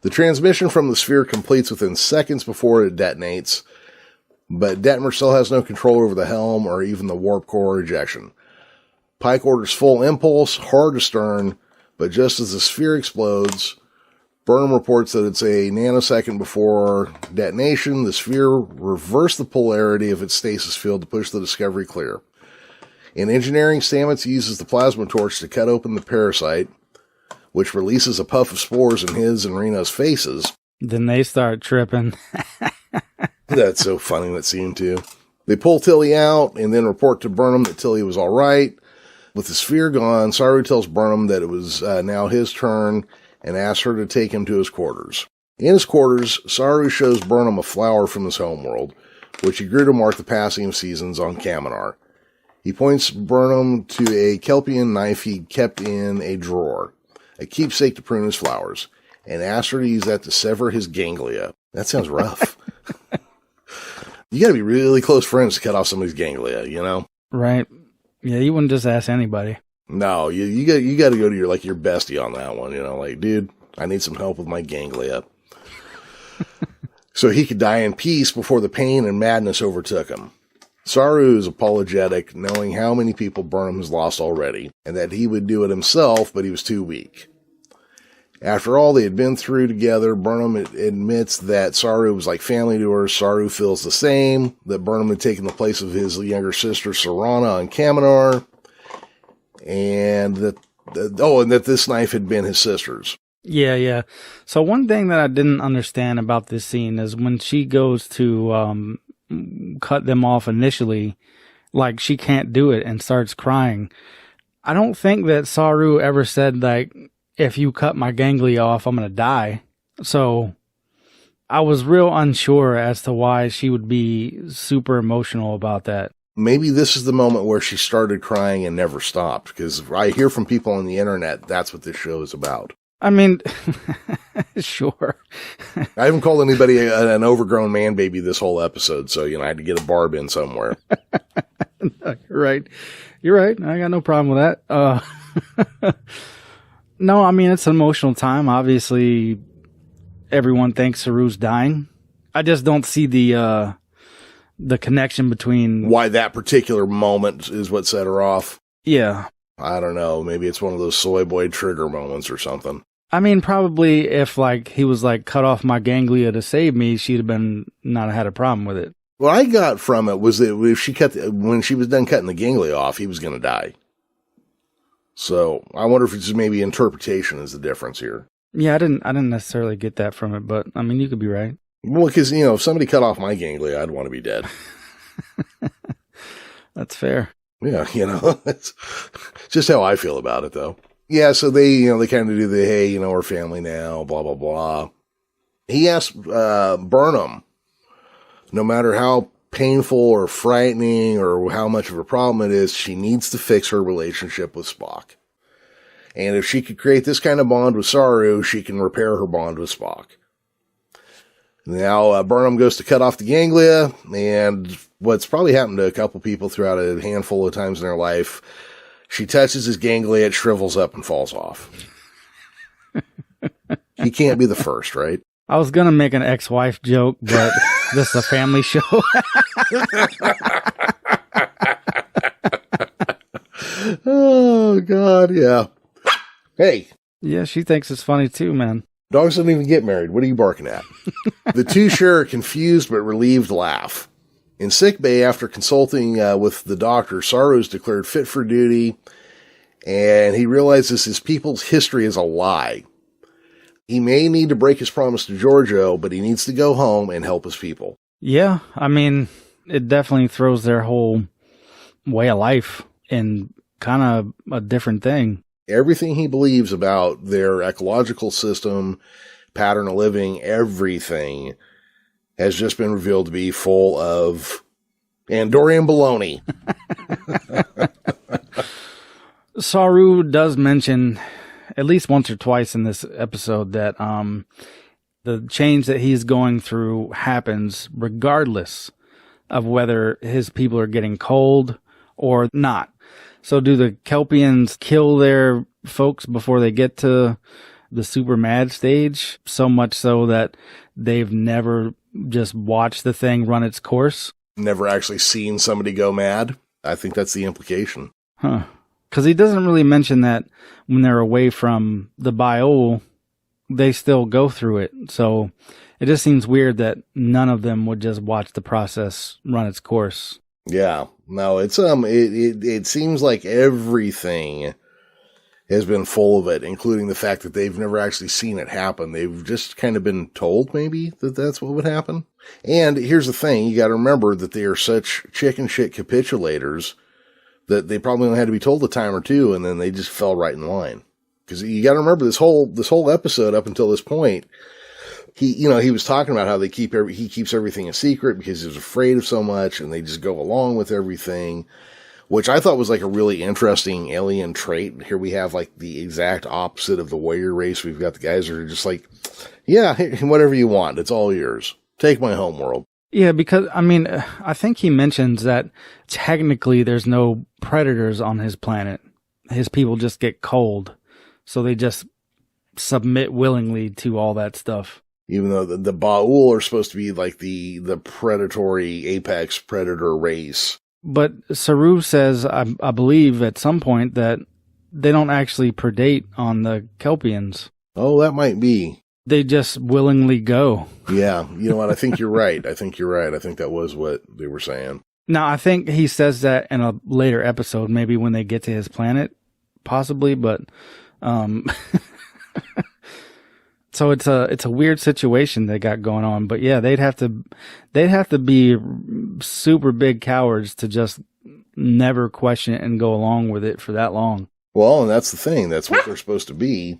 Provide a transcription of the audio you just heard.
The transmission from the sphere completes within seconds before it detonates, but Detmer still has no control over the helm or even the warp core ejection. Pike orders full impulse, hard astern, but just as the sphere explodes, Burnham reports that it's a nanosecond before detonation. The sphere reversed the polarity of its stasis field to push the Discovery clear. In engineering, Stamets uses the plasma torch to cut open the parasite, which releases a puff of spores in his and Reno's faces. Then they start tripping. That's so funny, that scene, too. They pull Tilly out and then report to Burnham that Tilly was all right. With the sphere gone, Saru tells Burnham that it was now his turn and asks her to take him to his quarters. In his quarters, Saru shows Burnham a flower from his homeworld, which he grew to mark the passing of seasons on Kaminar. He points Burnham to a Kelpien knife he kept in a drawer, a keepsake to prune his flowers, and asks her to use that to sever his ganglia. That sounds rough. You gotta be really close friends to cut off somebody's ganglia, you know? Right. Yeah, you wouldn't just ask anybody. No, you got to go to your bestie on that one, you know, like, dude, I need some help with my ganglia. So he could die in peace before the pain and madness overtook him. Saru is apologetic, knowing how many people Burnham has lost already, and that he would do it himself, but he was too weak. After all they had been through together, Burnham admits that Saru was like family to her. Saru feels the same, that Burnham had taken the place of his younger sister, Serana, on Kaminar, and that this knife had been his sister's. Yeah. So one thing that I didn't understand about this scene is when she goes to cut them off initially, like she can't do it and starts crying. I don't think that Saru ever said, like, if you cut my ganglia off, I'm going to die. So I was real unsure as to why she would be super emotional about that. Maybe this is the moment where she started crying and never stopped, because I hear from people on the internet that's what this show is about. I mean, sure. I haven't called anybody an overgrown man baby this whole episode, so, you know, I had to get a barb in somewhere. Right. You're right. I got no problem with that. No, I mean, it's an emotional time. Obviously, everyone thinks Saru's dying. I just don't see the connection between... Why that particular moment is what set her off. Yeah. I don't know. Maybe it's one of those soy boy trigger moments or something. I mean, probably if, like, he was like, cut off my ganglia to save me, she'd have been not had a problem with it. What I got from it was that if when she was done cutting the ganglia off, he was going to die. So I wonder if it's just maybe interpretation is the difference here. Yeah, I didn't necessarily get that from it, but I mean, you could be right. Well, because, you know, if somebody cut off my ganglia, I'd want to be dead. That's fair. Yeah, you know, it's just how I feel about it, though. Yeah, so they kind of do the, hey, you know, we're family now, blah, blah, blah. He asked Burnham, no matter how painful or frightening or how much of a problem it is, she needs to fix her relationship with Spock. And if she could create this kind of bond with Saru, she can repair her bond with Spock. Now, Burnham goes to cut off the ganglia, and what's probably happened to a couple people throughout a handful of times in their life, she touches his ganglia, it shrivels up and falls off. He can't be the first, right? I was going to make an ex-wife joke, but this is a family show. Oh, God, yeah. Hey. Yeah, she thinks it's funny too, man. Dogs don't even get married. What are you barking at? The two share a confused but relieved laugh. In sickbay, after consulting with the doctor, Saru is declared fit for duty, and he realizes his people's history is a lie. He may need to break his promise to Giorgio, but he needs to go home and help his people. Yeah, I mean, it definitely throws their whole way of life in kind of a different thing. Everything he believes about their ecological system, pattern of living, everything has just been revealed to be full of Andorian baloney. Saru does mention at least once or twice in this episode that the change that he's going through happens regardless of whether his people are getting cold or not. So do the Kelpiens kill their folks before they get to the super mad stage, so much so that they've never just watched the thing run its course. Never actually seen somebody go mad. I think that's the implication. Huh. Because he doesn't really mention that when they're away from the Biol, they still go through it. So it just seems weird that none of them would just watch the process run its course. Yeah. No, it's it seems like everything has been full of it, including the fact that they've never actually seen it happen. They've just kind of been told maybe that that's what would happen. And here's the thing. You got to remember that they are such chicken shit capitulators that they probably only had to be told a time or two, and then they just fell right in line. Because you got to remember this whole episode up until this point, he was talking about how he keeps everything a secret because he's afraid of so much, and they just go along with everything, which I thought was like a really interesting alien trait. Here we have like the exact opposite of the warrior race. We've got the guys that are just like, yeah, whatever you want, it's all yours. Take my home world. Yeah, because, I mean, I think he mentions that technically there's no predators on his planet. His people just get cold. So they just submit willingly to all that stuff. Even though the Baul are supposed to be like the predatory apex predator race. But Saru says, I believe at some point, that they don't actually predate on the Kelpiens. Oh, that might be. They just willingly go. Yeah. You know what? I think you're right. I think that was what they were saying. Now, I think he says that in a later episode, maybe when they get to his planet, possibly, but, so it's a weird situation they got going on, but yeah, they'd have to be super big cowards to just never question it and go along with it for that long. Well, and that's the thing. That's what they're supposed to be.